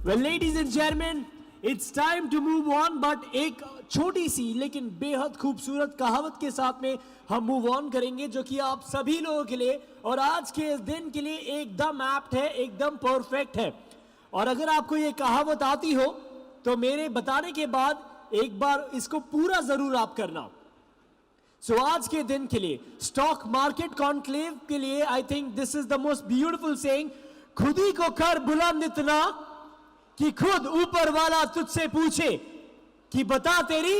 Well, ladies and gentlemen, it's time to move on, but एक छोटी सी लेकिन बेहद खूबसूरत कहावत के साथ में हम मूव ऑन करेंगे, जो कि आप सभी लोगों के लिए और आज के इस दिन के लिए एकदम एप्ट है, एकदम परफेक्ट है। और अगर आपको ये कहावत आती हो तो मेरे बताने के बाद एक बार इसको पूरा जरूर आप करना। सो आज के दिन के लिए स्टॉक मार्केट कॉन्क्लेव के लिए I think this is the most beautiful saying, खुद ही को कर बुलंद इतना कि खुद ऊपर वाला तुझसे पूछे कि बता तेरी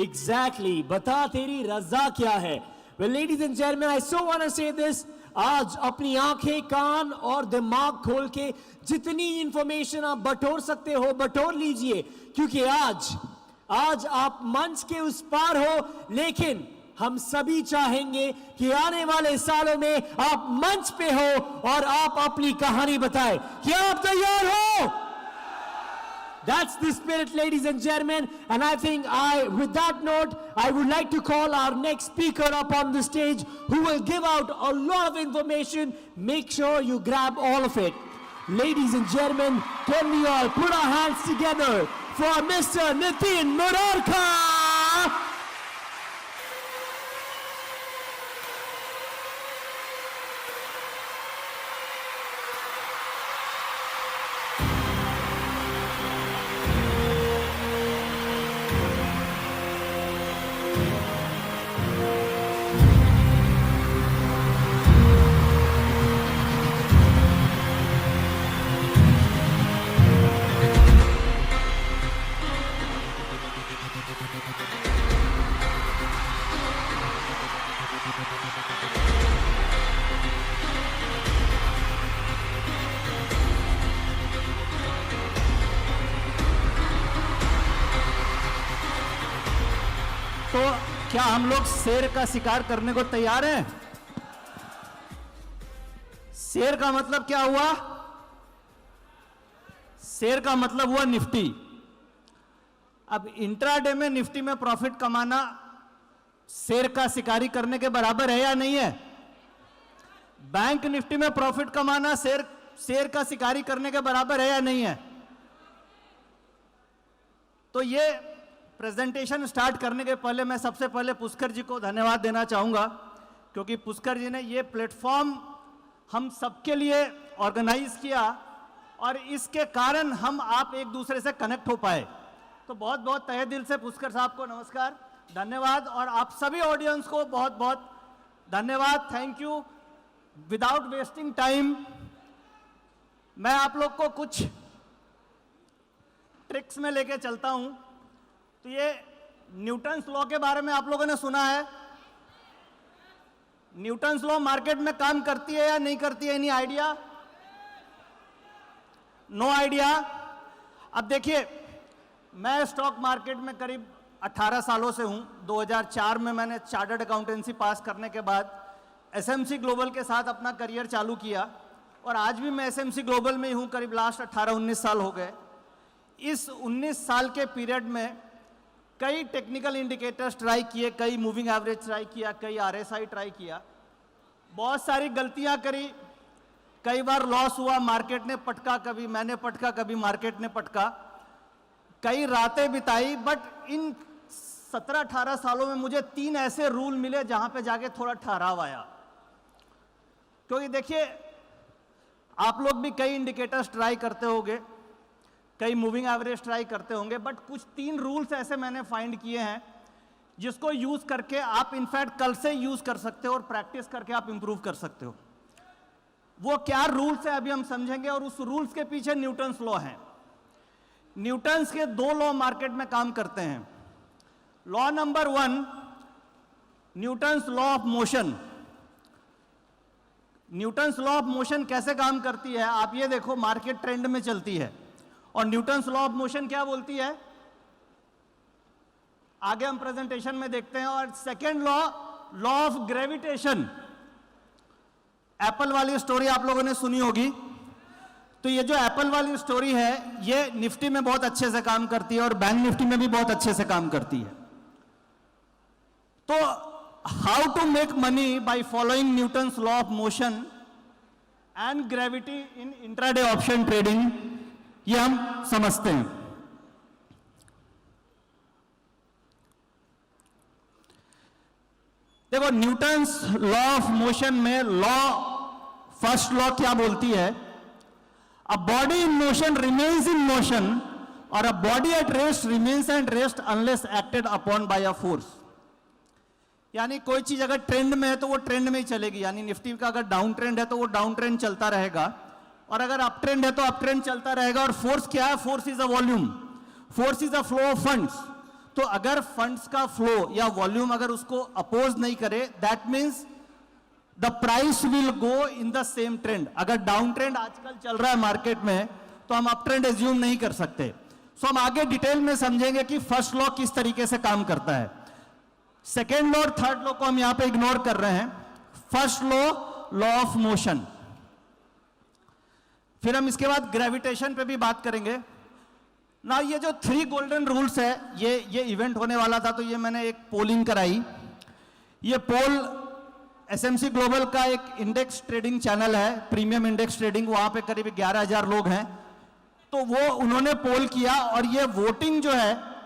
एग्जैक्टली बता तेरी रजा क्या है। Well ladies and gentleman, I so want to say this, आज अपनी आंखें कान और दिमाग खोल के जितनी इंफॉर्मेशन आप बटोर सकते हो बटोर लीजिए, क्योंकि आज आप मंच के उस पार हो, लेकिन हम सभी चाहेंगे कि आने वाले सालों में आप मंच पे हो और आप अपनी कहानी बताएं। क्या आप तैयार हो? That's the spirit, ladies and gentlemen, and I think with that note, I would like to call our next speaker up on the stage, who will give out a lot of information. Make sure you grab all of it. Ladies and gentlemen, can we all put our hands together for Mr. Nitin Murarka? तो क्या हम लोग शेर का शिकार करने को तैयार हैं? शेर का मतलब क्या हुआ? शेर का मतलब हुआ निफ्टी। अब इंट्राडे में निफ्टी में प्रॉफिट कमाना शेर का शिकारी करने के बराबर है या नहीं है? बैंक निफ्टी में प्रॉफिट कमाना शेर का शिकारी करने के बराबर है या नहीं है? तो ये प्रेजेंटेशन स्टार्ट करने के पहले मैं सबसे पहले पुष्कर जी को धन्यवाद देना चाहूंगा, क्योंकि पुष्कर जी ने ये प्लेटफॉर्म हम सबके लिए ऑर्गेनाइज किया और इसके कारण हम आप एक दूसरे से कनेक्ट हो पाए। तो बहुत बहुत तहे दिल से पुष्कर साहब को नमस्कार, धन्यवाद, और आप सभी ऑडियंस को बहुत बहुत धन्यवाद, thank you. Without wasting time मैं आप लोग को कुछ ट्रिक्स में लेके चलता हूं। तो ये न्यूटन्स लॉ के बारे में आप लोगों ने सुना है? न्यूटन्स लॉ मार्केट में काम करती है या नहीं करती है? Any idea? No idea? अब देखिए, मैं स्टॉक मार्केट में करीब 18 सालों से हूं। 2004 में मैंने चार्टर्ड अकाउंटेंसी पास करने के बाद एसएमसी ग्लोबल के साथ अपना करियर चालू किया और आज भी मैं एसएमसी ग्लोबल में ही हूं। करीब लास्ट 18-19 साल हो गए। इस 19 साल के पीरियड में कई टेक्निकल इंडिकेटर्स ट्राई किए, कई मूविंग एवरेज ट्राई किया, कई आरएसआई ट्राई किया, बहुत सारी गलतियां करी, कई बार लॉस हुआ, मार्केट ने पटका, कभी मैंने पटका, कभी मार्केट ने पटका, कई रातें बिताई। बट इन 17-18 सालों में मुझे 3 ऐसे रूल मिले जहां पे जाके थोड़ा ठहराव आया। क्योंकि देखिए, आप लोग भी कई इंडिकेटर्स ट्राई करते होंगे, कई मूविंग एवरेज ट्राई करते होंगे, बट कुछ 3 रूल्स ऐसे मैंने फाइंड किए हैं जिसको यूज करके आप इनफैक्ट कल से यूज कर सकते हो और प्रैक्टिस करके आप इंप्रूव कर सकते हो। वो क्या रूल्स है अभी हम समझेंगे, और उस रूल्स के पीछे न्यूटन्स लॉ है। न्यूटन्स के 2 लॉ मार्केट में काम करते हैं। Law number 1, Newton's law of motion. Newton's law of motion कैसे काम करती है? आप ये देखो, मार्केट ट्रेंड में चलती है और न्यूटन्स लॉ ऑफ मोशन क्या बोलती है आगे हम प्रेजेंटेशन में देखते हैं। और second law of gravitation, Apple वाली स्टोरी आप लोगों ने सुनी होगी। तो ये जो एप्पल वाली स्टोरी है ये निफ्टी में बहुत अच्छे से काम करती है और बैंक निफ्टी में भी बहुत अच्छे से काम करती है। तो how to make money by following Newton's law of motion and gravity in intraday option trading, ये हम समझते हैं। देखो न्यूटन्स लॉ ऑफ मोशन में फर्स्ट लॉ क्या बोलती है? A body in motion remains in motion और a body at rest remains at rest unless acted upon by a force. यानी कोई चीज अगर ट्रेंड में है तो वो ट्रेंड में ही चलेगी, यानी निफ्टी का अगर डाउन ट्रेंड है तो वो डाउन ट्रेंड चलता रहेगा, और अगर अप ट्रेंड है तो अप ट्रेंड चलता रहेगा। और फोर्स क्या है? Force is a volume, force is a flow of funds. तो अगर फंड्स का फ्लो या वॉल्यूम अगर उसको अपोज नहीं करे, that means the price will go in the same trend. अगर डाउन ट्रेंड आजकल चल रहा है मार्केट में तो हम अप ट्रेंड एज्यूम नहीं कर सकते। सो हम आगे डिटेल में समझेंगे कि फर्स्ट लॉ किस तरीके से काम करता है। सेकेंड लॉ और थर्ड लॉ को हम यहां पे इग्नोर कर रहे हैं। First law, law of motion. फिर हम इसके बाद ग्रेविटेशन पे भी बात करेंगे ना। ये जो 3 गोल्डन रूल्स है, ये इवेंट होने वाला था तो ये मैंने एक पोलिंग कराई। ये पोल एसएमसी ग्लोबल का एक इंडेक्स ट्रेडिंग चैनल है, प्रीमियम इंडेक्स ट्रेडिंग, वहां पे करीब 11,000 लोग हैं। तो वो उन्होंने पोल किया और ये वोटिंग जो है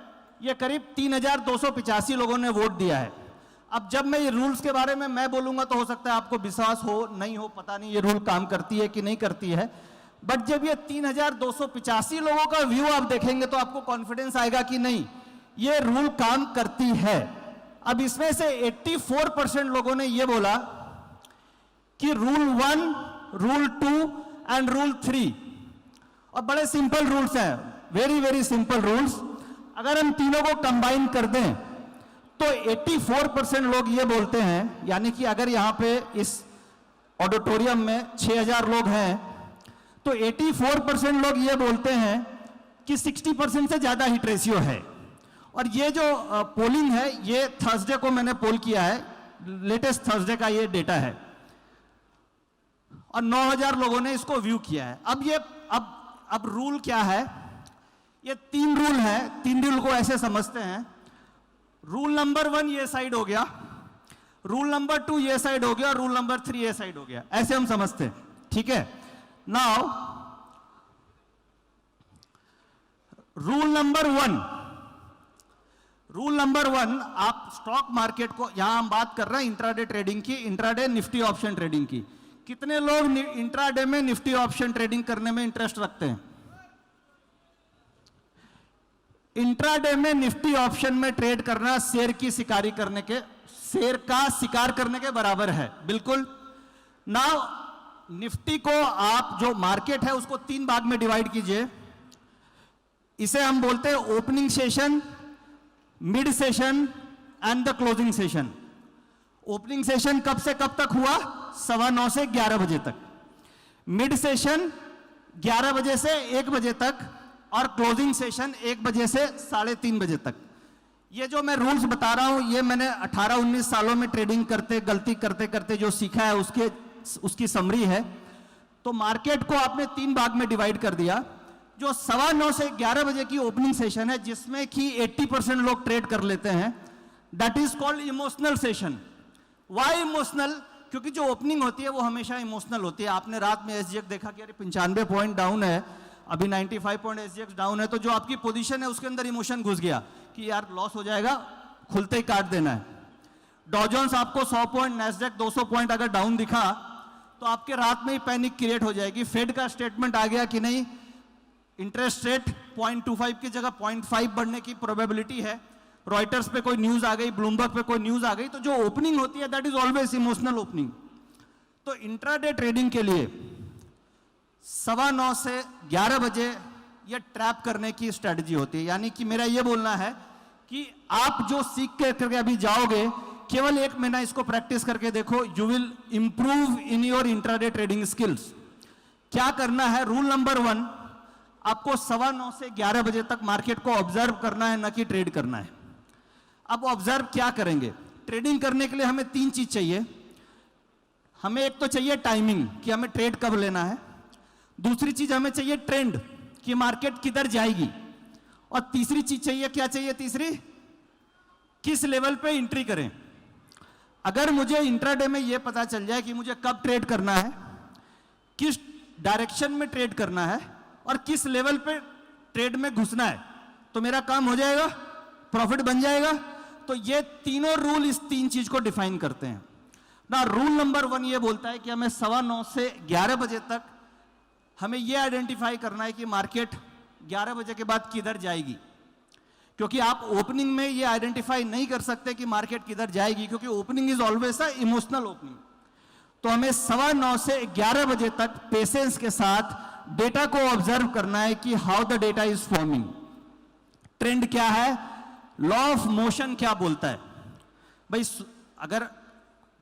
ये करीब 3,285 लोगों ने वोट दिया है। अब जब मैं ये रूल्स के बारे में मैं बोलूंगा तो हो सकता है आपको विश्वास हो नहीं हो, पता नहीं ये रूल काम करती है कि नहीं करती है, बट जब ये 3,285 लोगों का व्यू आप देखेंगे तो आपको कॉन्फिडेंस आएगा कि नहीं ये रूल काम करती है। अब इसमें से 84% लोगों ने ये बोला कि रूल 1, रूल 2 एंड रूल 3, और बड़े सिंपल रूल्स हैं, वेरी वेरी सिंपल रूल्स। अगर हम तीनों को कंबाइन कर दें तो 84% लोग ये बोलते हैं, यानी कि अगर यहां पे इस ऑडिटोरियम में 6,000 लोग हैं तो 84% लोग ये बोलते हैं कि 60% से ज्यादा हिट रेशियो है। और ये जो पोलिंग है ये थर्सडे को मैंने पोल किया है, लेटेस्ट थर्सडे का ये डेटा है, और 9,000 लोगों ने इसको व्यू किया है। अब रूल क्या है? ये 3 रूल है, 3 रूल को ऐसे समझते हैं। रूल नंबर 1 ये साइड हो गया, रूल नंबर 2 ये साइड हो गया, और रूल नंबर 3 ये साइड हो गया, ऐसे हम समझते हैं, ठीक है। नाउ रूल नंबर 1, आप स्टॉक मार्केट को, यहां हम बात कर रहे हैं इंट्राडे ट्रेडिंग की, इंट्राडे निफ्टी ऑप्शन ट्रेडिंग की। कितने लोग इंट्राडे में निफ्टी ऑप्शन ट्रेडिंग करने में इंटरेस्ट रखते हैं? इंट्राडे में निफ्टी ऑप्शन में ट्रेड करना शेर का शिकार करने के बराबर है, बिल्कुल। नाउ निफ्टी को आप, जो मार्केट है उसको 3 भाग में डिवाइड कीजिए। इसे हम बोलते हैं opening session, mid session and the closing session. Opening session कब से कब तक हुआ? 9:15 से 11 बजे तक। मिड सेशन 11 बजे से 1 बजे तक, और क्लोजिंग सेशन 1 बजे से 3:30 बजे तक। ये जो मैं रूल्स बता रहा हूं ये मैंने 18-19 सालों में ट्रेडिंग करते, गलती करते करते जो सीखा है उसकी समरी है। तो मार्केट को आपने 3 भाग में डिवाइड कर दिया। जो 9:15 से 11 बजे की ओपनिंग सेशन है जिसमें कि 80% लोग ट्रेड कर लेते हैं, that is called emotional session. Why emotional? क्योंकि जो ओपनिंग होती है वो हमेशा इमोशनल होती है। आपने रात में एसजीएक्स देखा कि अरे 95 पॉइंट डाउन है, अभी 95 पॉइंट एसजीएक्स डाउन है, तो जो आपकी पोजीशन है उसके अंदर इमोशन घुस गया कि यार लॉस हो जाएगा, खुलते ही काट देना है। डॉ जोन्स आपको 100 पॉइंट, नैस्डैक 200 पॉइंट अगर डाउन दिखा तो आपके रात में ही पैनिक क्रिएट हो जाएगी। फेड का स्टेटमेंट आ गया कि नहीं, इंटरेस्ट रेट 0.25 की जगह 0.5 बढ़ने की प्रोबेबिलिटी है। रॉयटर्स पे कोई न्यूज आ गई, ब्लूमबर्ग पे कोई न्यूज आ गई, तो जो ओपनिंग होती है that is always emotional opening. तो इंट्राडे ट्रेडिंग के लिए 9:15 से 11 बजे ये ट्रैप करने की स्ट्रेटजी होती है। यानी कि मेरा ये बोलना है कि आप जो सीख करके अभी जाओगे, केवल 1 महीना इसको प्रैक्टिस करके देखो, you will improve in your intraday trading skills. क्या करना है? रूल नंबर 1, आपको 9:15 से 11 बजे तक मार्केट को ऑब्जर्व करना है, न कि ट्रेड करना है। अब ऑब्जर्व क्या करेंगे? ट्रेडिंग करने के लिए हमें 3 चीज चाहिए। हमें एक तो चाहिए टाइमिंग कि हमें ट्रेड कब लेना है, दूसरी चीज हमें चाहिए ट्रेंड कि मार्केट किधर जाएगी, और तीसरी चीज चाहिए, क्या चाहिए तीसरी? किस लेवल पे एंट्री करें। अगर मुझे इंट्राडे में यह पता चल जाए कि मुझे कब ट्रेड करना है, किस डायरेक्शन में ट्रेड करना है और किस लेवल पे ट्रेड में घुसना है, तो मेरा काम हो जाएगा, प्रॉफिट बन जाएगा। तो ये तीनों रूल इस तीन चीज को डिफाइन करते हैं ना। रूल नंबर 1 ये बोलता है कि हमें 9:15 से 11 बजे तक हमें ये आइडेंटिफाई करना है कि मार्केट 11 बजे के बाद किधर जाएगी, क्योंकि आप ओपनिंग में ये आइडेंटिफाई नहीं कर सकते कि मार्केट किधर जाएगी, क्योंकि opening is always a emotional opening. तो हमें 9:15 से 11 बजे तक पेशेंस के साथ डेटा को ऑब्जर्व करना है कि how the data is forming, trend क्या है, लॉ ऑफ मोशन क्या बोलता है। भाई अगर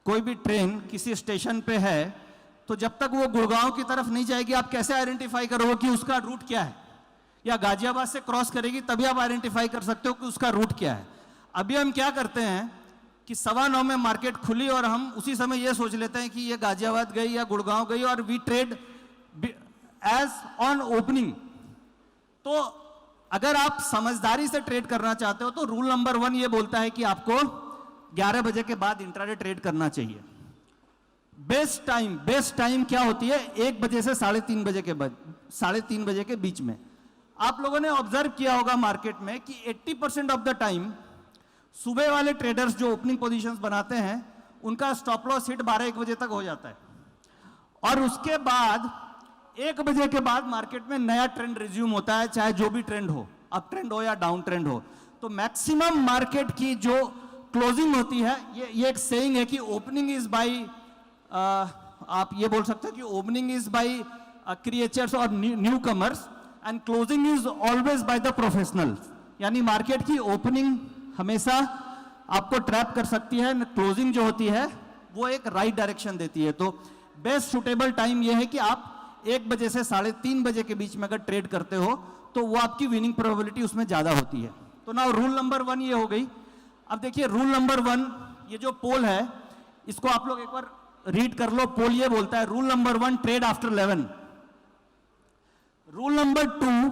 कोई भी ट्रेन किसी स्टेशन पे है तो जब तक वो गुड़गांव की तरफ नहीं जाएगी आप कैसे आइडेंटिफाई करोगे कि उसका रूट क्या है, या गाजियाबाद से क्रॉस करेगी तभी आप आइडेंटिफाई कर सकते हो कि उसका रूट क्या है। अभी हम क्या करते हैं कि 9:15 में मार्केट खुली और हम उसी समय ये सोच लेते हैं कि ये गाजियाबाद गई या गुड़गांव गई और we trade as on opening. तो अगर आप समझदारी से ट्रेड करना चाहते हो तो रूल नंबर 1 ये बोलता है कि आपको 11 बजे के बाद इंट्राडे ट्रेड करना चाहिए। बेस्ट टाइम क्या होती है, 1 बजे से 3:30 बजे के बाद, 3:30 बजे के बीच में। आप लोगों ने ऑब्जर्व किया होगा मार्केट में कि 80% ऑफ द टाइम सुबह वाले ट्रेडर्स जो ओपनिंग पोजीशंस बनाते हैं उनका स्टॉप लॉस हिट 12-1 बजे तक हो जाता है, और उसके बाद 1 बजे के बाद मार्केट में नया ट्रेंड रिज्यूम होता है, चाहे जो भी ट्रेंड हो, अप ट्रेंड हो या डाउन ट्रेंड हो। तो मैक्सिमम मार्केट की जो क्लोजिंग होती है, ये एक सेइंग है कि ओपनिंग इज बाय, आप ये बोल सकते हैं कि ओपनिंग इज बाय क्रिएचर्स और new commerce and closing is always by the professionals. यानी मार्केट की ओपनिंग हमेशा आपको ट्रैप कर सकती है, क्लोजिंग जो होती है वो एक राइट डायरेक्शन देती है। तो बेस्ट सुटेबल टाइम ये है कि आप 1 बजे से 3:30 बजे के बीच में अगर ट्रेड करते हो तो वो आपकी विनिंग प्रोबेबिलिटी उसमें ज्यादा होती है। तो ना रूल नंबर 1 ये हो गई। अब देखिए रूल नंबर 1, ये जो पोल है इसको आप लोग एक बार रीड कर लो। पोल ये बोलता है, rule number 1 trade after 11। Rule number 2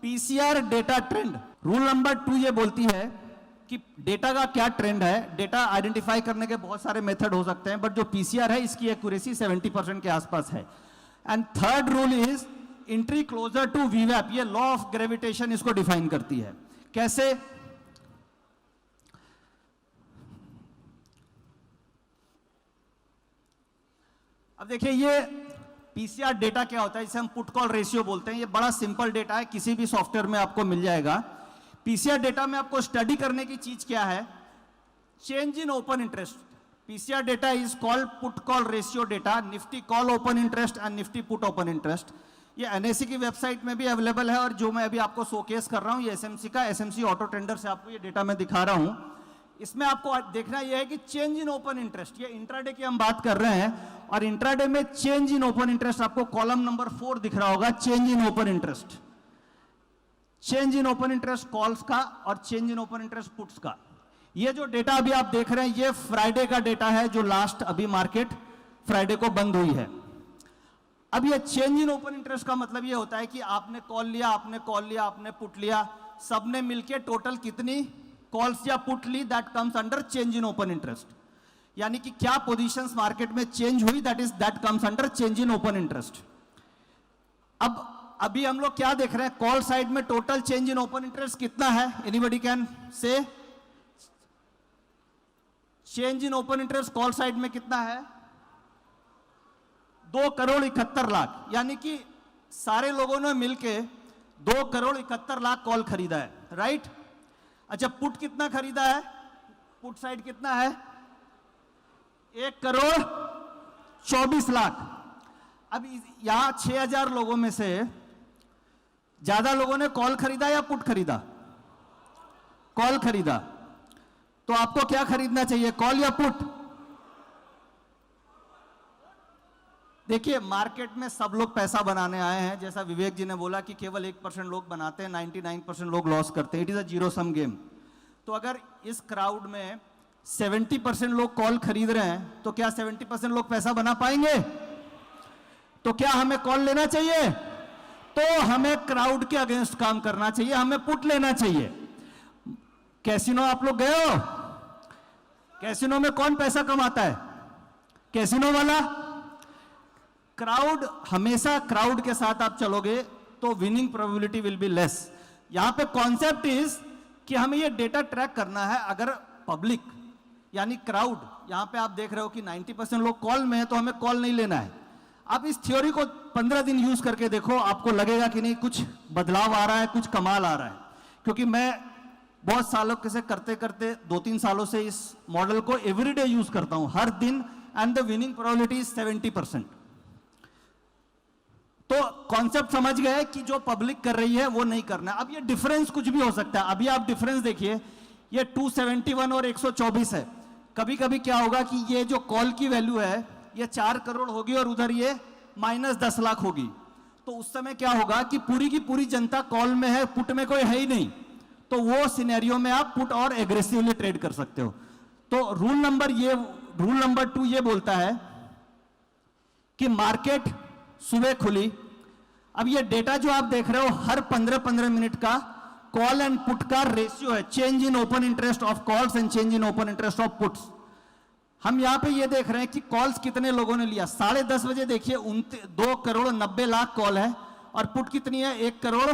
PCR data trend. Rule number 2 ये बोलती है कि डेटा का क्या ट्रेंड है। डेटा आइडेंटिफाई करने के बहुत सारे मेथड हो सकते हैं, बट जो पीसीआर है इसकी एक्यूरेसी 70% के आसपास है। And third rule is entry closer to वीवैप। ये लॉ ऑफ ग्रेविटेशन इसको डिफाइन करती है। कैसे? अब देखिए ये पीसीआर डेटा क्या होता है, जिसे हम पुट कॉल रेशियो बोलते हैं। ये बड़ा सिंपल डेटा है, किसी भी सॉफ्टवेयर में आपको मिल जाएगा। पीसीआर डेटा में आपको स्टडी करने की चीज क्या है, change in open interest. PCR data is called put call ratio data, Nifty call open interest and Nifty put open interest. ये एनएससी की वेबसाइट में भी अवेलेबल है, और जो मैं अभी आपको शोकेस कर रहा हूं ये एसएमसी का, एसएमसी ऑटो ट्रेंडर से आपको ये डेटा मैं दिखा रहा हूं। इसमें आपको देखना यह है कि चेंज इन ओपन इंटरेस्ट, ये इंट्राडे की हम बात कर रहे हैं, और इंट्राडे में चेंज इन ओपन इंटरेस्ट आपको कॉलम नंबर 4 दिख रहा होगा, change in open interest. Change in open interest calls का और change in open interest puts का। ये जो डेटा अभी आप देख रहे हैं ये फ्राइडे का डेटा है, जो लास्ट अभी मार्केट फ्राइडे को बंद हुई है। अब ये चेंज इन ओपन इंटरेस्ट का मतलब ये होता है कि आपने कॉल लिया, आपने कॉल लिया, आपने पुट लिया, सबने मिलके टोटल कितनी कॉल्स या पुट ली, that comes under change in open interest. यानी कि क्या पोजीशंस मार्केट में चेंज हुई, that comes under change in open interest. अब अभी हम लोग क्या देख रहे हैं, कॉल साइड में total change in open interest कितना है, anybody can say? Change in open interest call side में कितना है, 2,71,00,000। यानी कि सारे लोगों ने मिलके 2,71,00,000 कॉल खरीदा है, राइट। अच्छा पुट कितना खरीदा है, पुट साइड कितना है, 1,24,00,000। अब यहां 6,000 लोगों में से ज्यादा लोगों ने कॉल खरीदा या पुट खरीदा? कॉल खरीदा। तो आपको क्या खरीदना चाहिए, कॉल या पुट? देखिए मार्केट में सब लोग पैसा बनाने आए हैं, जैसा विवेक जी ने बोला कि केवल 1% लोग बनाते हैं, 99% लोग लॉस करते हैं। It is a zero sum game. तो अगर इस क्राउड में 70% लोग कॉल खरीद रहे हैं तो क्या 70% लोग पैसा बना पाएंगे? तो क्या हमें कॉल लेना चाहिए? तो हमें क्राउड के अगेंस्ट काम करना चाहिए, हमें पुट लेना चाहिए। कैसीनो आप लोग गए हो? कैसीनो में कौन पैसा कमाता है? कैसीनो वाला। क्राउड, हमेशा क्राउड के साथ आप चलोगे तो winning probability will be less. यहां पे कॉन्सेप्ट इज कि हमें ये डेटा ट्रैक करना है। अगर पब्लिक यानी क्राउड, यहां पे आप देख रहे हो कि 90% लोग कॉल में है, तो हमें कॉल नहीं लेना है। आप इस थ्योरी को 15 दिन यूज करके देखो, आपको लगेगा कि नहीं कुछ बदलाव आ रहा है, कुछ कमाल आ रहा है। क्योंकि मैं बहुत सालों से करते करते 2-3 सालों से इस मॉडल को एवरीडे यूज करता हूं, हर दिन, and the winning probability is 70%। तो कॉन्सेप्ट समझ गए कि जो पब्लिक कर रही है वो नहीं करना। अब ये डिफरेंस कुछ भी हो सकता है। अभी आप डिफरेंस देखिए, ये 271 और 124 है। कभी कभी क्या होगा कि ये जो कॉल की वैल्यू है ये 4 करोड़ होगी और उधर ये -10 लाख होगी। तो उस समय क्या होगा कि पूरी की पूरी जनता कॉल में है, पुट में कोई है ही नहीं। तो वो सिनेरियो में आप पुट और एग्रेसिवली ट्रेड कर सकते हो। तो रूल नंबर 2 ये बोलता है कि मार्केट सुबह खुली। अब ये डेटा जो आप देख रहे हो, हर 15-15 मिनट का कॉल एंड पुट का रेशियो है, change in open interest of calls and change in open interest of puts. हम यहां पे ये देख रहे हैं कि कॉल्स कितने लोगों ने लिया। 10:30 बजे देखिए 2 करोड़ 90 लाख कॉल है, और पुट कितनी है, 1 करोड़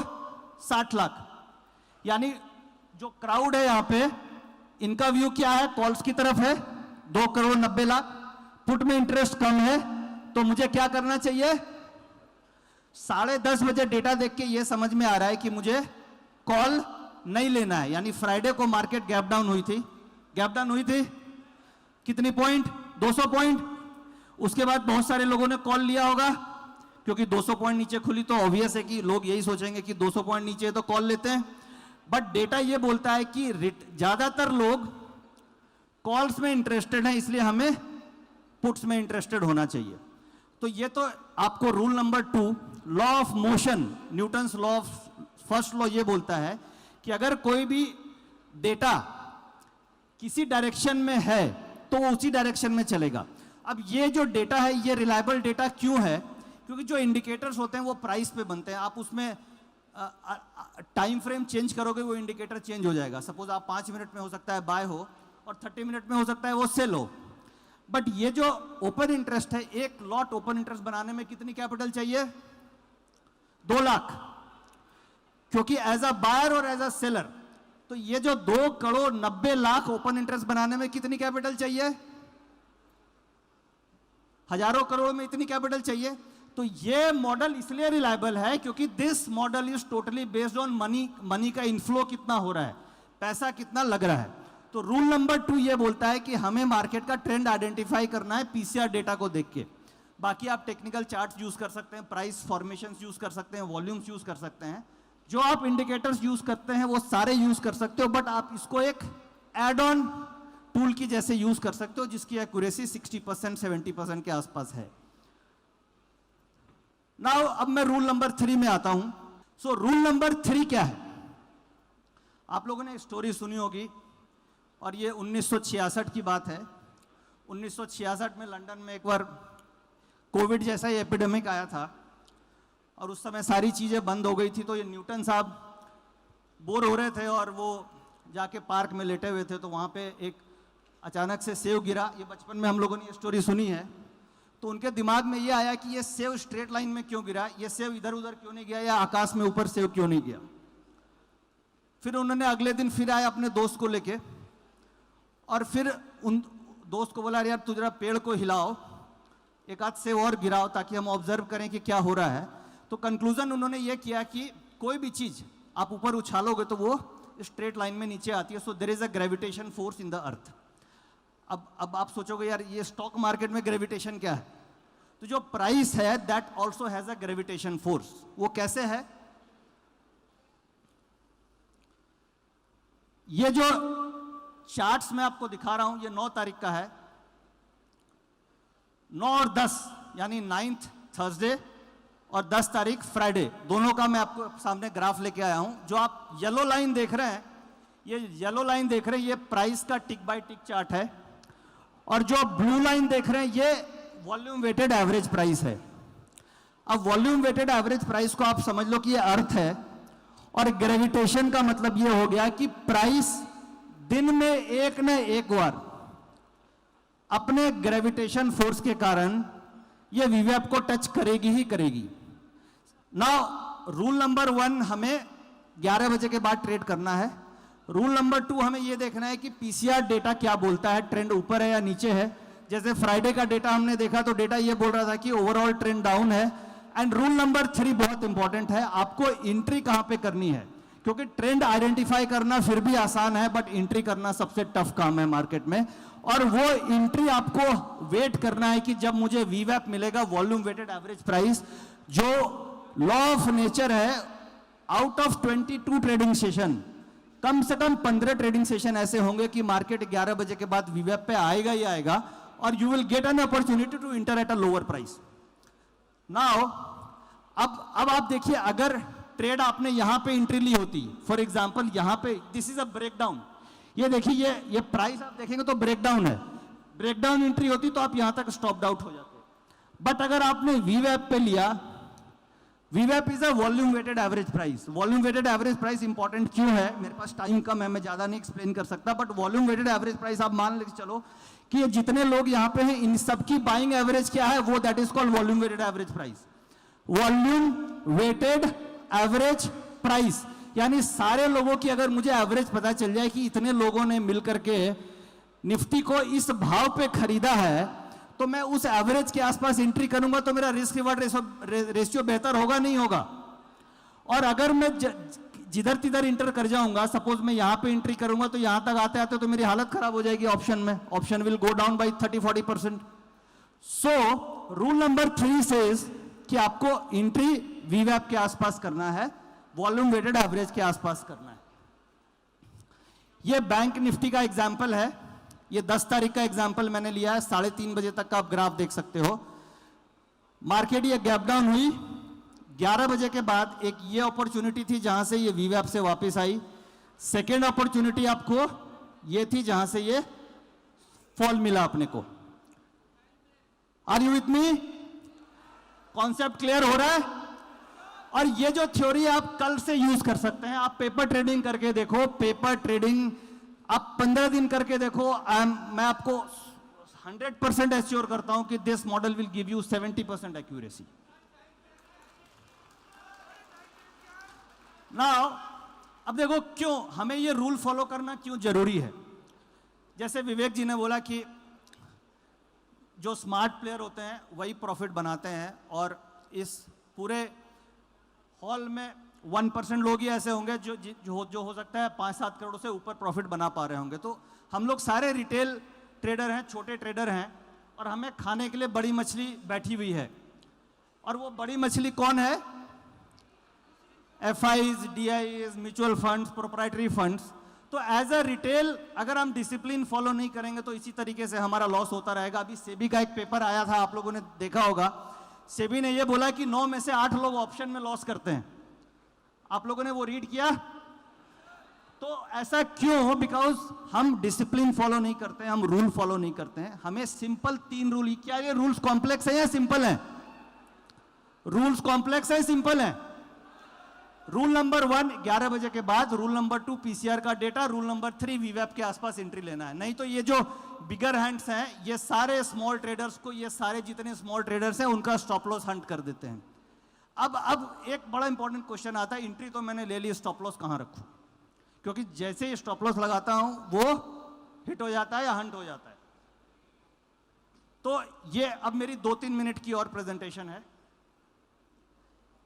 60 लाख। यानी जो क्राउड है यहां पे, इनका व्यू क्या है, कॉल्स की तरफ है, 2 करोड़ 90 लाख, पुट में इंटरेस्ट कम है। तो मुझे क्या करना चाहिए, 10:30 बजे डेटा देख के ये समझ में आ रहा है कि मुझे कॉल नहीं लेना है। यानी फ्राइडे को मार्केट गैप डाउन हुई थी कितनी पॉइंट, 200 पॉइंट। उसके बाद बहुत सारे लोगों ने कॉल लिया होगा, क्योंकि 200 पॉइंट नीचे खुली तो ऑब्वियस है कि लोग यही सोचेंगे कि 200 पॉइंट नीचे है तो कॉल लेते हैं। बट डेटा ये बोलता है कि ज्यादातर लोग कॉल्स में इंटरेस्टेड हैं, इसलिए हमें पुट्स में इंटरेस्टेड होना चाहिए। तो ये तो आपको rule number 2, law of motion, Newton's law of first law ये बोलता है कि अगर कोई भी डेटा किसी डायरेक्शन में है तो वो उसी डायरेक्शन में चलेगा। अब ये जो डेटा है ये रिलायबल डेटा क्यों है, क्योंकि जो इंडिकेटर्स होते हैं वो प्राइस पे बनते हैं। आप उसमें टाइम फ्रेम चेंज करोगे वो इंडिकेटर चेंज हो जाएगा। सपोज आप 5 मिनट में हो सकता है बाय हो, और 30 मिनट में हो सकता है वो सेल हो। बट ये जो ओपन इंटरेस्ट है, एक लॉट ओपन इंटरेस्ट बनाने में कितनी कैपिटल चाहिए, 2 लाख। क्योंकि एज अ बायर और एज अ सेलर, तो ये जो 2 करोड़ 90 लाख ओपन इंटरेस्ट बनाने में कितनी कैपिटल चाहिए, हजारों करोड़ में इतनी कैपिटल चाहिए। तो ये मॉडल इसलिए रिलायबल है क्योंकि this model is totally based on money का इनफ्लो कितना हो रहा है, पैसा कितना लग रहा है। तो रूल नंबर 2 ये बोलता है कि हमें मार्केट का ट्रेंड आइडेंटिफाई करना है पीसीआर डेटा को देख के। बाकी आप टेक्निकल चार्ट्स यूज कर सकते हैं, प्राइस फॉर्मेशंस यूज कर सकते हैं, वॉल्यूम्स यूज कर सकते हैं, जो आप इंडिकेटर्स यूज करते हैं वो सारे यूज कर सकते हो। बट आप इसको एक एड ऑन टूल की जैसे यूज कर सकते हो, जिसकी एक्यूरेसी 60% 70% के आसपास है। नाउ अब मैं रूल नंबर 3 में आता हूं। सो रूल नंबर 3 क्या है, आप लोगों ने स्टोरी सुनी होगी, और ये 1966 की बात है। 1966 में लंदन में एक बार कोविड जैसा ही एपिडेमिक आया था, और उस समय सारी चीज़ें बंद हो गई थी। तो ये न्यूटन साहब बोर हो रहे थे और वो जाके पार्क में लेटे हुए थे, तो वहाँ पे एक अचानक से सेव गिरा। ये बचपन में हम लोगों ने ये स्टोरी सुनी है। तो उनके दिमाग में ये आया कि ये सेव स्ट्रेट लाइन में क्यों गिरा, ये सेव इधर उधर क्यों नहीं गया, या आकाश में ऊपर सेव क्यों नहीं गया। फिर उन्होंने अगले दिन फिर आए अपने दोस्त को लेके, और फिर उन दोस्त को बोला, यार तू जरा पेड़ को हिलाओ, एक आध सेव और गिराओ ताकि हम ऑब्जर्व करें कि क्या हो रहा है। तो कंक्लूजन उन्होंने ये किया कि कोई भी चीज आप ऊपर उछालोगे तो वो स्ट्रेट लाइन में नीचे आती है। So there is a gravitation force in the earth. अब आप सोचोगे यार ये स्टॉक मार्केट में ग्रेविटेशन क्या है, तो जो प्राइस है that also has a gravitation force. वो कैसे है, ये जो चार्ट्स मैं आपको दिखा रहा हूं ये 9 तारीख का है। 9 और 10 यानी 9th थर्सडे और 10 तारीख फ्राइडे, दोनों का मैं आपको सामने ग्राफ लेके आया हूं। जो आप येलो लाइन देख रहे हैं, ये येलो लाइन देख रहे हैं, ये प्राइस का टिक बाय टिक चार्ट है, और जो ब्लू लाइन देख रहे हैं ये वॉल्यूम वेटेड एवरेज प्राइस है। अब वॉल्यूम वेटेड एवरेज प्राइस को आप समझ लो कि ये अर्थ है, और ग्रेविटेशन का मतलब ये हो गया कि प्राइस दिन में एक न एक बार अपने ग्रेविटेशन फोर्स के कारण ये वीवैप को टच करेगी ही करेगी। नाउ रूल नंबर 1 हमें 11 बजे के बाद ट्रेड करना है। रूल नंबर 2 हमें यह देखना है कि पीसीआर डेटा क्या बोलता है, ट्रेंड ऊपर है या नीचे है। जैसे फ्राइडे का डेटा हमने देखा तो डेटा यह बोल रहा था कि ओवरऑल ट्रेंड डाउन है। एंड रूल नंबर 3 बहुत इंपॉर्टेंट है, आपको एंट्री कहां पे करनी है, क्योंकि ट्रेंड आइडेंटिफाई करना फिर भी आसान है, बट एंट्री करना सबसे टफ काम है मार्केट में। और वो एंट्री आपको वेट करना है कि जब मुझे वीवैप मिलेगा, वॉल्यूम वेटेड एवरेज प्राइस, जो लॉ ऑफ नेचर है, आउट ऑफ 22 ट्रेडिंग सेशन कम से कम 15 ट्रेडिंग सेशन ऐसे होंगे कि मार्केट 11 बजे के बाद वीवैप पे आएगा ही आएगा, और you will get an opportunity to enter at a lower price. Now अब आप देखिए, अगर ट्रेड आपने यहां पे एंट्री ली होती, फॉर एग्जांपल यहां पे, दिस इज अ ब्रेकडाउन, ये देखिए ये प्राइस आप देखेंगे तो ब्रेकडाउन है, ब्रेकडाउन एंट्री होती तो आप यहां तक स्टॉप आउट हो जाते। बट अगर आपने वीवैप पे लिया, वीवैप is a volume weighted average price. Volume weighted average price important क्यों है, मेरे पास टाइम कम है, मैं ज्यादा नहीं एक्सप्लेन कर सकता, but volume weighted average price आप मान ले चलो कि ये जितने लोग यहां पे हैं इन सबकी बाइंग एवरेज क्या है, वो that is called volume weighted average price. Volume weighted average price यानी सारे लोगों की अगर मुझे एवरेज पता चल जाए कि इतने लोगों ने मिलकर के निफ्टी को इस भाव पे खरीदा है, तो मैं उस एवरेज के आसपास एंट्री करूंगा तो मेरा रिस्क रिवार्ड रेशियो बेहतर होगा नहीं होगा। और अगर मैं जिधर तिधर इंटर कर जाऊंगा, सपोज मैं यहां पे एंट्री करूंगा तो यहां तक आते आते तो मेरी हालत खराब हो जाएगी ऑप्शन में, option will go down by 30-40%। So rule number 3 says कि आपको एंट्री वीवैप के आसपास करना है, वॉल्यूम वेटेड एवरेज के आसपास करना है। यह बैंक निफ्टी का एग्जांपल है, ये 10 तारीख का एग्जांपल मैंने लिया है, 3:30 बजे तक का आप ग्राफ देख सकते हो। मार्केट ये गैप डाउन हुई, 11 बजे के बाद एक ये अपॉर्चुनिटी थी जहां से ये वीवैप से वापस आई। सेकेंड अपॉर्चुनिटी आपको ये थी जहां से ये फॉल मिला अपने को। Are you with me? Concept clear हो रहा है? और ये जो थ्योरी आप कल से यूज कर सकते हैं, आप पेपर ट्रेडिंग करके देखो, पेपर ट्रेडिंग आप 15 दिन करके देखो, मैं आपको 100% एश्योर करता हूं कि this model will give you 70% accuracy. Now अब देखो क्यों हमें ये रूल फॉलो करना क्यों जरूरी है। जैसे विवेक जी ने बोला कि जो स्मार्ट प्लेयर होते हैं वही प्रॉफिट बनाते हैं, और इस पूरे हॉल में 1% लोग ही ऐसे होंगे जो हो सकता है 5-7 करोड़ से ऊपर प्रॉफिट बना पा रहे होंगे। तो हम लोग सारे रिटेल ट्रेडर हैं, छोटे ट्रेडर हैं, और हमें खाने के लिए बड़ी मछली बैठी हुई है। और वो बड़ी मछली कौन है? FIs, DIs, mutual funds, proprietary funds. तो एज अ रिटेल अगर हम डिसिप्लिन फॉलो नहीं करेंगे तो इसी तरीके से हमारा लॉस होता रहेगा। अभी सेबी का एक पेपर आया था, आप लोगों ने देखा होगा। सेबी ने यह बोला कि 9 में से 8 लोग ऑप्शन में लॉस करते हैं। आप लोगों ने वो रीड किया? तो ऐसा क्यों? बिकॉज हम डिसिप्लिन फॉलो नहीं करते हैं, हम रूल फॉलो नहीं करते हैं। हमें सिंपल 3 रूल, क्या ये रूल्स कॉम्प्लेक्स है या सिंपल है? रूल्स कॉम्प्लेक्स है, सिंपल है। रूल नंबर 1 11 बजे के बाद, रूल नंबर 2 पीसीआर का डेटा, रूल नंबर 3 वीवैप के आसपास एंट्री लेना है। नहीं तो ये जो बिगर हैंड्स हैं, ये सारे स्मॉल ट्रेडर्स को, ये सारे जितने स्मॉल ट्रेडर्स हैं उनका स्टॉप लॉस हंट कर देते हैं। अब एक बड़ा इंपॉर्टेंट क्वेश्चन आता है, एंट्री तो मैंने ले ली, स्टॉप लॉस कहां रखूं? क्योंकि जैसे ही स्टॉप लॉस लगाता हूं वो हिट हो जाता है या हंट हो जाता है। तो ये अब मेरी 2-3 मिनट की और प्रेजेंटेशन है।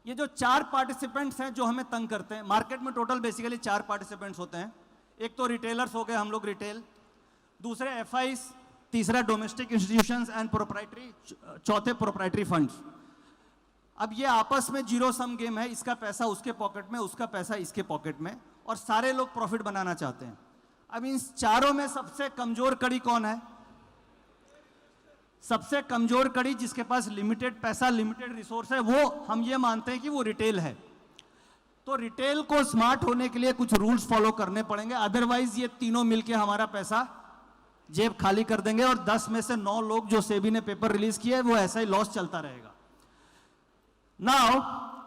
ये जो 4 पार्टिसिपेंट्स हैं जो हमें तंग करते हैं मार्केट में, टोटल बेसिकली 4 पार्टिसिपेंट्स होते हैं। एक तो रिटेलर्स हो गए, हम लोग रिटेल, दूसरे FIs, तीसरा डोमेस्टिक इंस्टीट्यूशंस एंड प्रोप्राइटरी, चौथे प्रोप्राइटरी फंड्स। अब ये आपस में जीरो सम गेम है, इसका पैसा उसके पॉकेट में, उसका पैसा इसके पॉकेट में, और सारे लोग प्रॉफिट बनाना चाहते हैं। अब इन चारों में सबसे कमजोर कड़ी कौन है? सबसे कमजोर कड़ी जिसके पास लिमिटेड पैसा, लिमिटेड रिसोर्स है, वो हम ये मानते हैं कि वो रिटेल है। तो रिटेल को स्मार्ट होने के लिए कुछ रूल्स फॉलो करने पड़ेंगे, अदरवाइज ये तीनों मिलके हमारा पैसा जेब खाली कर देंगे, और 10 में से 9 लोग जो सेबी ने पेपर रिलीज किया है वो ऐसा ही लॉस चलता रहेगा। नाउ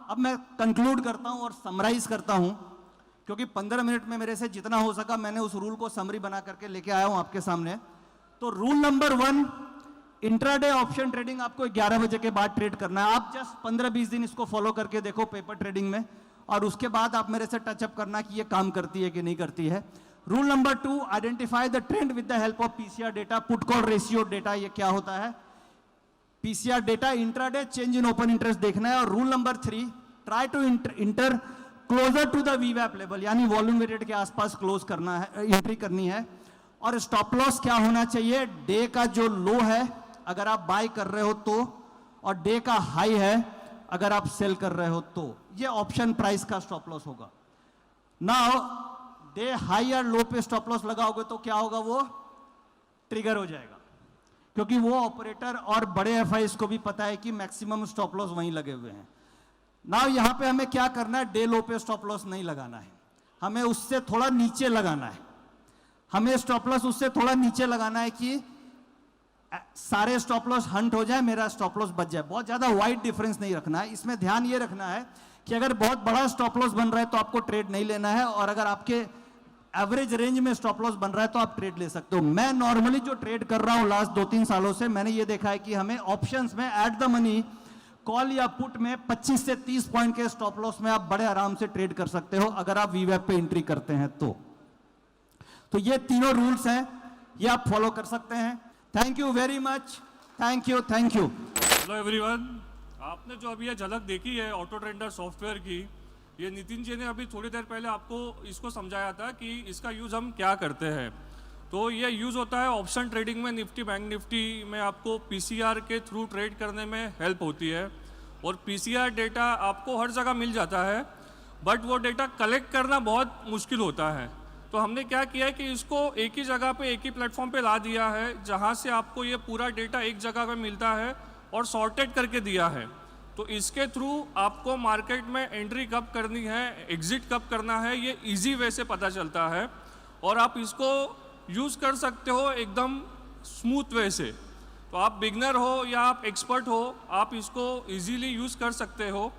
अब मैं कंक्लूड करता हूं और समराइज करता हूं, क्योंकि 15 मिनट में मेरे से जितना हो सका मैंने उस रूल को समरी बना करके लेके आया हूं आपके सामने। तो rule number 1, intraday option trading आपको 11 बजे के बाद ट्रेड करना है। आप जस्ट 15-20 दिन इसको फॉलो करके देखो पेपर ट्रेडिंग में, और उसके बाद आप मेरे से टचअप करना कि ये काम करती है कि नहीं करती है। Rule number 2, identify the trend with the help of PCR data, put call ratio data. ये क्या होता है? PCR data intraday change in open interest देखना है। और rule number 3, try to enter closer to the वीवैप लेवल, यानी volume weighted के आसपास क्लोज करना है, एंट्री करनी है। और स्टॉप लॉस क्या होना चाहिए? डे का जो लो है अगर आप बाय कर रहे हो तो, और डे का हाई है अगर आप सेल कर रहे हो तो, ये ऑप्शन प्राइस का स्टॉप लॉस होगा। नाउ डे हाई और लो पे स्टॉप लॉस लगाओगे तो क्या होगा? वो ट्रिगर हो जाएगा, क्योंकि वो ऑपरेटर और बड़े एफआईज को भी पता है कि मैक्सिमम स्टॉप लॉस वहीं लगे हुए हैं। नाउ यहां पे हमें क्या करना है? डे लो पे स्टॉप लॉस नहीं लगाना है, हमें उससे थोड़ा नीचे लगाना है। हमें स्टॉप लॉस उससे थोड़ा नीचे लगाना है कि सारे स्टॉप लॉस हंट हो जाए, मेरा स्टॉप लॉस बच जाए। बहुत ज्यादा वाइड डिफरेंस नहीं रखना है। इसमें ध्यान ये रखना है कि अगर बहुत बड़ा स्टॉप लॉस बन रहा है तो आपको ट्रेड नहीं लेना है, और अगर आपके एवरेज रेंज में स्टॉप लॉस बन रहा है तो आप ट्रेड ले सकते हो। मैं नॉर्मली जो ट्रेड कर रहा हूं लास्ट 2-3 सालों से, मैंने ये देखा है कि हमें ऑप्शंस में एट द मनी कॉल या पुट में 25 से 30 पॉइंट के स्टॉप लॉस में आप बड़े आराम से ट्रेड कर सकते हो अगर आप वीवैप पे एंट्री करते हैं तो ये तीनों रूल्स हैं, ये आप फॉलो कर सकते हैं। Thank you very much, thank you. Hello everyone, आपने जो अभी ये झलक देखी है ऑटो ट्रेडर सॉफ्टवेयर की, ये नितिन जी ने अभी थोड़ी देर पहले आपको इसको समझाया था कि इसका यूज़ हम क्या करते हैं। तो ये यूज़ होता है ऑप्शन ट्रेडिंग में, निफ्टी बैंक निफ्टी में आपको पीसीआर के थ्रू ट्रेड करने में हेल्प होती है। और पीसीआर डेटा आपको हर जगह मिल जाता है, बट वो डेटा कलेक्ट करना बहुत मुश्किल होता है। तो हमने क्या किया है कि इसको एक ही जगह पे, एक ही प्लेटफॉर्म पे ला दिया है, जहाँ से आपको ये पूरा डेटा एक जगह पे मिलता है और सॉर्टेड करके दिया है। तो इसके थ्रू आपको मार्केट में एंट्री कब करनी है, एग्जिट कब करना है, ये इजी वे से पता चलता है। और आप इसको यूज़ कर सकते हो एकदम स्मूथ वे से। तो आप बिगनर हो या आप एक्सपर्ट हो, आप इसको इजीली यूज़ कर सकते हो।